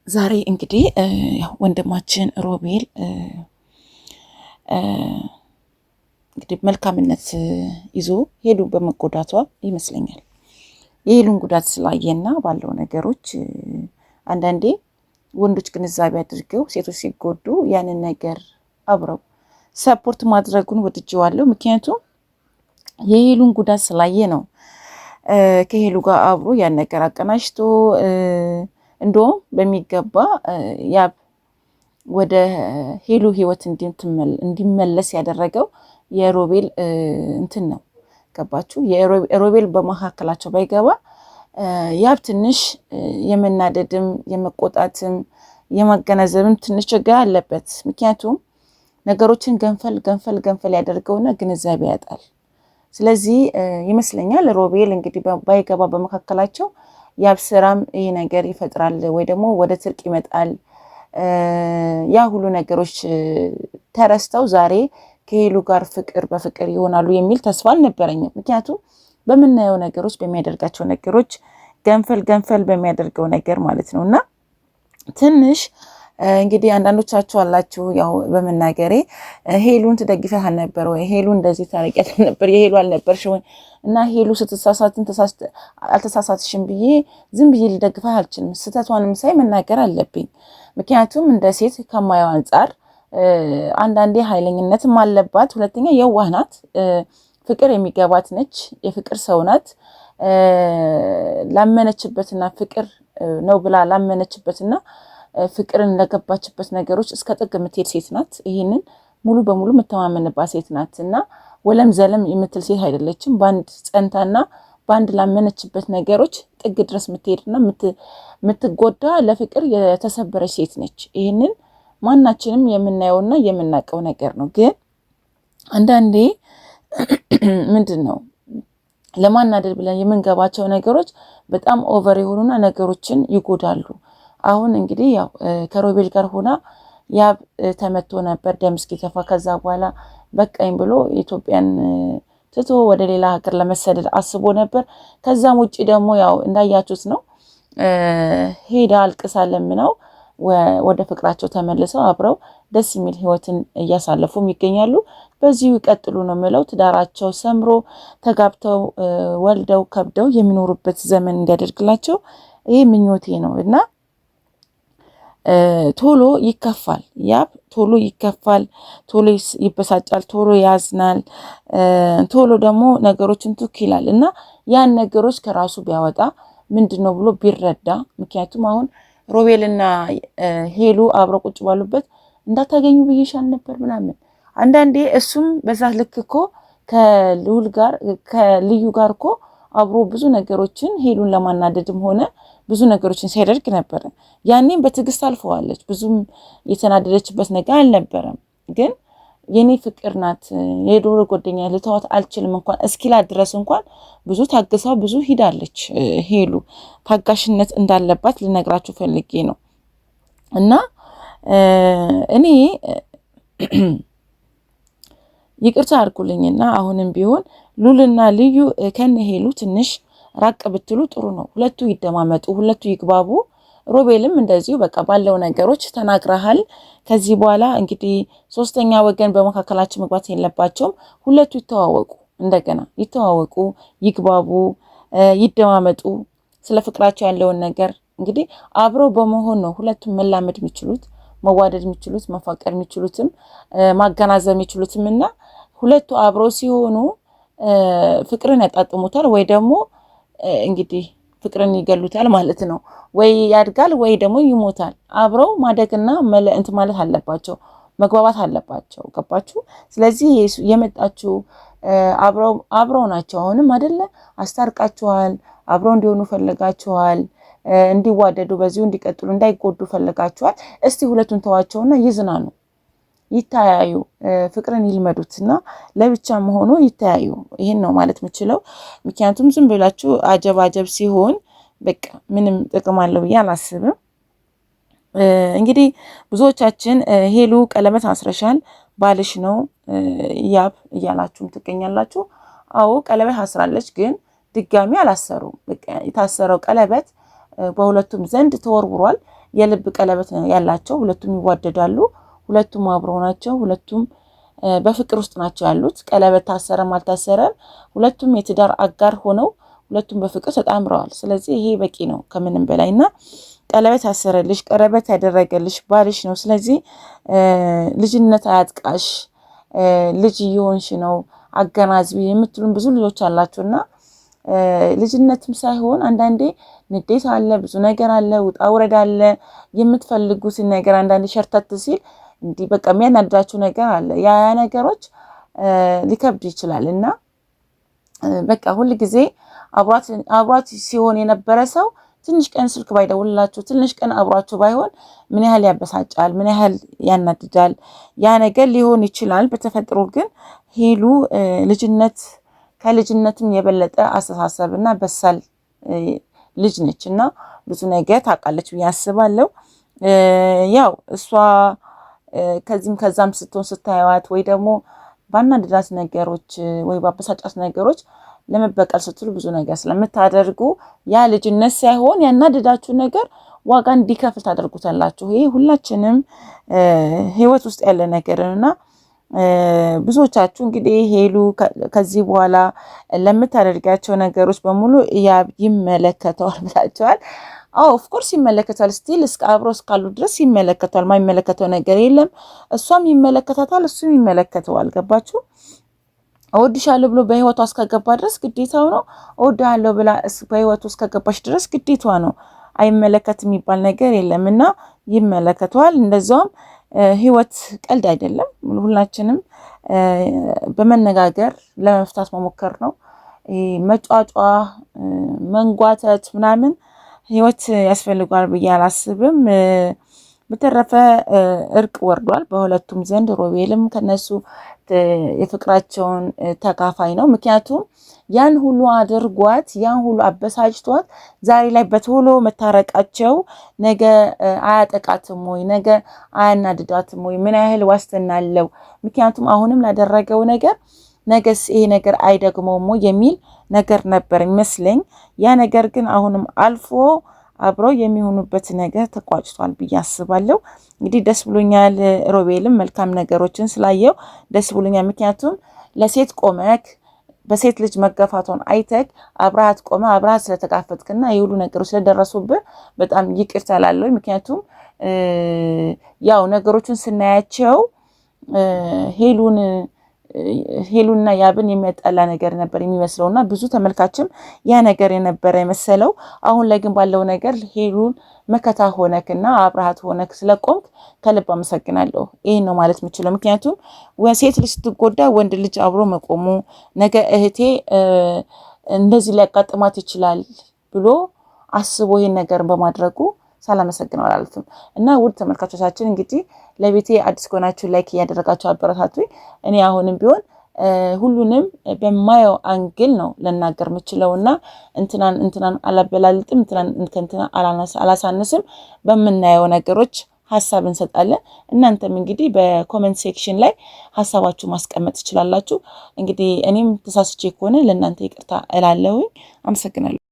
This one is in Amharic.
ዛሬ እንግዲህ ወንድማችን ሮቤል እንግዲህ መልካምነት ይዞ ሄሉ በመጎዳቷ ይመስለኛል የሄሉን ጉዳት ስላየና ባለው ነገሮች አንዳንዴ ወንዶች ግንዛቤ አድርገው ሴቶች ሲጎዱ ያንን ነገር አብረው ሰፖርት ማድረጉን ወድጄዋለሁ። ምክንያቱም የሄሉን ጉዳት ስላየ ነው ከሄሉ ጋር አብሮ ያን ነገር አቀናጅቶ እንደውም በሚገባ ያብ ወደ ሄሉ ህይወት እንዲመለስ ያደረገው የሮቤል እንትን ነው። ገባችሁ? የሮቤል በመካከላቸው ባይገባ ያብ ትንሽ የመናደድም የመቆጣትም የማገናዘብም ትንሽ ችግር አለበት። ምክንያቱም ነገሮችን ገንፈል ያደርገውና ግንዛቤ ያጣል። ስለዚህ ይመስለኛል ሮቤል እንግዲህ ባይገባ በመካከላቸው ያብ ስራም ይሄ ነገር ይፈጥራል ወይ ደግሞ ወደ ትርቅ ይመጣል። ያ ሁሉ ነገሮች ተረስተው ዛሬ ከሄሉ ጋር ፍቅር በፍቅር ይሆናሉ የሚል ተስፋ አልነበረኝም። ምክንያቱም በምናየው ነገሮች በሚያደርጋቸው ነገሮች ገንፈል በሚያደርገው ነገር ማለት ነው። እና ትንሽ እንግዲህ አንዳንዶቻችሁ አላችሁ ያው በመናገሬ ሄሉን ትደግፈህ አልነበር ወይ ሄሉ እንደዚህ ታረቂያት ነበር የሄሉ አልነበርሽ ወይ እና ሄሉ ስትሳሳትን አልተሳሳትሽም ብዬ ዝም ብዬ ልደግፈህ አልችልም። ስህተቷንም ሳይ መናገር አለብኝ። ምክንያቱም እንደ ሴት ከማየው አንጻር አንዳንዴ ኃይለኝነትም አለባት። ሁለተኛ የዋህ ናት፣ ፍቅር የሚገባት ነች፣ የፍቅር ሰው ናት። ላመነችበትና ፍቅር ነው ብላ ላመነችበትና ፍቅርን ለገባችበት ነገሮች እስከ ጥግ የምትሄድ ሴት ናት። ይሄንን ሙሉ በሙሉ የምተማመንባት ሴት ናት እና ወለም ዘለም የምትል ሴት አይደለችም። ባንድ ጸንታና ባንድ ላመነችበት ነገሮች ጥግ ድረስ የምትሄድና የምትጎዳ ለፍቅር የተሰበረች ሴት ነች። ይሄንን ማናችንም የምናየውና የምናውቀው ነገር ነው። ግን አንዳንዴ ምንድን ነው ለማናደድ ብለን የምንገባቸው ነገሮች በጣም ኦቨር የሆኑና ነገሮችን ይጎዳሉ። አሁን እንግዲህ ያው ከሮቤል ጋር ሆና ያብ ተመቶ ነበር ደም እስኪተፋ። ከዛ በኋላ በቃኝ ብሎ ኢትዮጵያን ትቶ ወደ ሌላ ሀገር ለመሰደድ አስቦ ነበር። ከዛም ውጪ ደግሞ ያው እንዳያችሁት ነው ሄዳ አልቅሳ ለምነው ወደ ፍቅራቸው ተመልሰው አብረው ደስ የሚል ህይወትን እያሳለፉም ይገኛሉ። በዚሁ ይቀጥሉ ነው የምለው። ትዳራቸው ሰምሮ ተጋብተው ወልደው ከብደው የሚኖሩበት ዘመን እንዲያደርግላቸው ይሄ ምኞቴ ነው እና ቶሎ ይከፋል ያብ ቶሎ ይከፋል፣ ቶሎ ይበሳጫል፣ ቶሎ ያዝናል፣ ቶሎ ደግሞ ነገሮችን ትክ ይላል እና ያን ነገሮች ከራሱ ቢያወጣ ምንድነው ብሎ ቢረዳ። ምክንያቱም አሁን ሮቤልና ሄሉ አብረው ቁጭ ባሉበት እንዳታገኙ ብዬሻል ነበር ምናምን። አንዳንዴ እሱም በዛ ልክ እኮ ከልዩ ጋር እኮ አብሮ ብዙ ነገሮችን ሄሉን ለማናደድም ሆነ ብዙ ነገሮችን ሲያደርግ ነበር። ያኔም በትዕግስት አልፈዋለች። ብዙም የተናደደችበት ነገር አልነበረም። ግን የኔ ፍቅር ናት የዶሮ ጓደኛ ልተዋት አልችልም እንኳን እስኪላት ድረስ እንኳን ብዙ ታግሳው ብዙ ሂዳለች። ሄሉ ታጋሽነት እንዳለባት ልነግራችሁ ፈልጌ ነው። እና እኔ ይቅርታ አድርጉልኝና አሁንም ቢሆን ሉልና ልዩ ከነ ሄሉ ትንሽ ራቅ ብትሉ ጥሩ ነው። ሁለቱ ይደማመጡ፣ ሁለቱ ይግባቡ። ሮቤልም እንደዚሁ በቃ ባለው ነገሮች ተናግረሃል። ከዚህ በኋላ እንግዲህ ሶስተኛ ወገን በመካከላቸው መግባት የለባቸውም። ሁለቱ ይተዋወቁ፣ እንደገና ይተዋወቁ፣ ይግባቡ፣ ይደማመጡ። ስለ ፍቅራቸው ያለውን ነገር እንግዲህ አብረው በመሆን ነው ሁለቱም መላመድ የሚችሉት፣ መዋደድ የሚችሉት፣ መፋቀር የሚችሉትም ማገናዘብ የሚችሉትም እና ሁለቱ አብረው ሲሆኑ ፍቅርን ያጣጥሙታል ወይ ደግሞ እንግዲህ ፍቅርን ይገሉታል ማለት ነው። ወይ ያድጋል ወይ ደግሞ ይሞታል። አብረው ማደግና እንት ማለት አለባቸው፣ መግባባት አለባቸው። ገባችሁ? ስለዚህ የመጣችሁ አብረው ናቸው። አሁንም አይደለ አስታርቃችኋል፣ አብረው እንዲሆኑ ፈልጋችኋል፣ እንዲዋደዱ በዚሁ እንዲቀጥሉ እንዳይጎዱ ፈልጋችኋል። እስቲ ሁለቱን ተዋቸውና ይዝናኑ፣ ይታያዩ፣ ፍቅርን ይልመዱትና ለብቻም ሆኖ ይታያዩ። ይሄን ነው ማለት የምችለው። ምክንያቱም ዝም ብላችሁ አጀብ ሲሆን በቃ ምንም ጥቅም አለው ብዬ አላስብም። እንግዲህ ብዙዎቻችን ሄሉ ቀለበት አስረሻል ባልሽ ነው ያብ እያላችሁም ትገኛላችሁ። አዎ ቀለበት አስራለች፣ ግን ድጋሚ አላሰሩም። በቃ የታሰረው ቀለበት በሁለቱም ዘንድ ተወርውሯል። የልብ ቀለበት ያላቸው ሁለቱም ይዋደዳሉ። ሁለቱም አብረው ናቸው። ሁለቱም በፍቅር ውስጥ ናቸው ያሉት። ቀለበት ታሰረም አልታሰረም ሁለቱም የትዳር አጋር ሆነው ሁለቱም በፍቅር ተጣምረዋል። ስለዚህ ይሄ በቂ ነው ከምንም በላይና ቀለበት ያሰረልሽ ቀለበት ያደረገልሽ ባልሽ ነው። ስለዚህ ልጅነት አያጥቃሽ፣ ልጅ እየሆንሽ ነው አገናዝቢ የምትሉን ብዙ ልጆች አላችሁና ልጅነትም ሳይሆን አንዳንዴ ንዴት አለ፣ ብዙ ነገር አለ፣ ውጣ ውረድ አለ። የምትፈልጉትን ነገር አንዳንዴ ሸርተት ሲል እንዲህ በቃ የሚያናድዳችሁ ነገር አለ። ያ ነገሮች ሊከብድ ይችላል እና በቃ ሁል ጊዜ አብሯት ሲሆን የነበረ ሰው ትንሽ ቀን ስልክ ባይደውልላችሁ፣ ትንሽ ቀን አብሯችሁ ባይሆን ምን ያህል ያበሳጫል፣ ምን ያህል ያናድዳል። ያ ነገር ሊሆን ይችላል። በተፈጥሮ ግን ሄሉ ከልጅነትም የበለጠ አስተሳሰብና በሳል ልጅ ነች እና ብዙ ነገር ታውቃለች ብዬ አስባለሁ። ያው እሷ ከዚህም ከዛም ስትሆን ስታዩዋት ወይ ደግሞ ባናድዳት ነገሮች ወይ ባበሳጫት ነገሮች ለመበቀል ስትሉ ብዙ ነገር ስለምታደርጉ ያ ልጅነት ሳይሆን ያናድዳችሁ ነገር ዋጋ እንዲከፍል ታደርጉታላችሁ። ይሄ ሁላችንም ህይወት ውስጥ ያለ ነገርና ብዙዎቻችሁ እንግዲህ ሄሉ ከዚህ በኋላ ለምታደርጋቸው ነገሮች በሙሉ ያብ ይመለከተዋል ብላችኋል። ኦፍ ኮርስ ይመለከታል። ስቲል አብሮ እስካሉ ድረስ ይመለከታል። ማይመለከተው ነገር የለም። እሷም ይመለከታታል፣ እሱም ይመለከተዋል። ገባችሁ? እወድሻለሁ ብሎ በህይወቷ እስከገባ ድረስ ግዴታው ነው። እወድሃለሁ ብላ በህይወቱ እስከገባች ድረስ ግዴቷ ነው። አይመለከትም የሚባል ነገር የለምና ይመለከተዋል። እንደዛውም ህይወት ቀልድ አይደለም። ሁላችንም በመነጋገር ለመፍታት መሞከር ነው። መጫጫ መንጓተት ምናምን ህይወት ያስፈልጋል ብዬ አላስብም። በተረፈ እርቅ ወርዷል በሁለቱም ዘንድ። ሮቤልም ከነሱ የፍቅራቸውን ተካፋይ ነው። ምክንያቱም ያን ሁሉ አድርጓት ያን ሁሉ አበሳጭቷት ዛሬ ላይ በቶሎ መታረቃቸው ነገ አያጠቃትም ወይ? ነገ አያናድዳትም ወይ? ምን ያህል ዋስትና አለው? ምክንያቱም አሁንም ላደረገው ነገር ነገስ ይሄ ነገር አይደግመውም የሚል ነገር ነበር ይመስለኝ። ያ ነገር ግን አሁንም አልፎ አብረው የሚሆኑበት ነገር ተቋጭቷል ብዬ አስባለሁ። እንግዲህ ደስ ብሎኛል። ሮቤልም መልካም ነገሮችን ስላየው ደስ ብሎኛል። ምክንያቱም ለሴት ቆመክ በሴት ልጅ መገፋቷን አይተክ አብረሃት ቆመ አብረሃት ስለተጋፈጥክና የሁሉ ነገሮች ስለደረሱብህ በጣም ይቅርታ እላለሁ። ምክንያቱም ያው ነገሮችን ስናያቸው ሄሉና ያብን የሚያጣላ ነገር ነበር የሚመስለውና ብዙ ተመልካችም ያ ነገር የነበረ የመሰለው። አሁን ላይ ግን ባለው ነገር ሄሉን መከታ ሆነክና አብረሃት ሆነክ ስለቆምክ ከልብ አመሰግናለሁ። ይሄን ነው ማለት የምችለው። ምክንያቱም ሴት ልጅ ስትጎዳ ወንድ ልጅ አብሮ መቆሙ ነገ እህቴ እንደዚህ ሊያጋጥማት ይችላል ብሎ አስቦ ይሄን ነገር በማድረጉ ሳላመሰግነው አላልፍም። እና ውድ ተመልካቾቻችን እንግዲህ ለቤቴ አዲስ ከሆናችሁ ላይክ እያደረጋችሁ አበረታቱኝ። እኔ አሁንም ቢሆን ሁሉንም በማየው አንግል ነው ለናገር የምችለውና እንትናን አላበላልጥም፣ እንትናን አላሳንስም። በምናየው ነገሮች ሀሳብ እንሰጣለን። እናንተም እንግዲህ በኮሜንት ሴክሽን ላይ ሀሳባችሁ ማስቀመጥ ትችላላችሁ። እንግዲህ እኔም ተሳስቼ ከሆነ ለእናንተ ይቅርታ እላለሁኝ። አመሰግናለሁ።